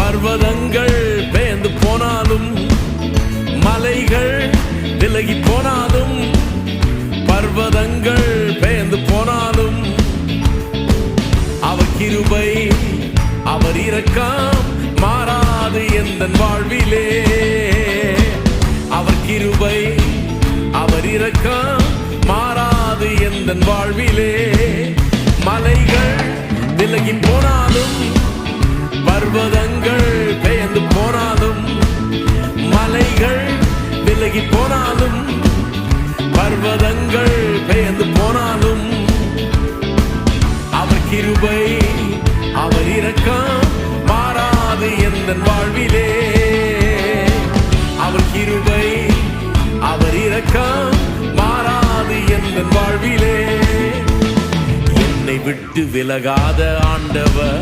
பர்வதங்கள் பெயர்ந்து போனாலும், மலைகள் விலகி போனாலும், பர்வதங்கள் பெயர்ந்து போனாலும், அவர் கிருபை அவர் இரக்கம் மாறாது எந்தன் வாழ்விலே. அவர் கிருபை அவர் இரக்கம் மாறாது எந்தன் வாழ்விலே. மலைகள் விலகி போனாலும், பர்வதங்கள் பெயர்ந்து போனாலும், மலைகள் விலகி போனாலும், பர்வதங்கள் பெயர்ந்து போனாலும், அவர் கிருபை அவர் இரக்கம் மாறாது எந்தன் வாழ்விலே. அவர் கிருபை அவர் இரக்கம் மாறாது எந்தன் வாழ்விலே. என்னை விட்டு விலகாத ஆண்டவர்,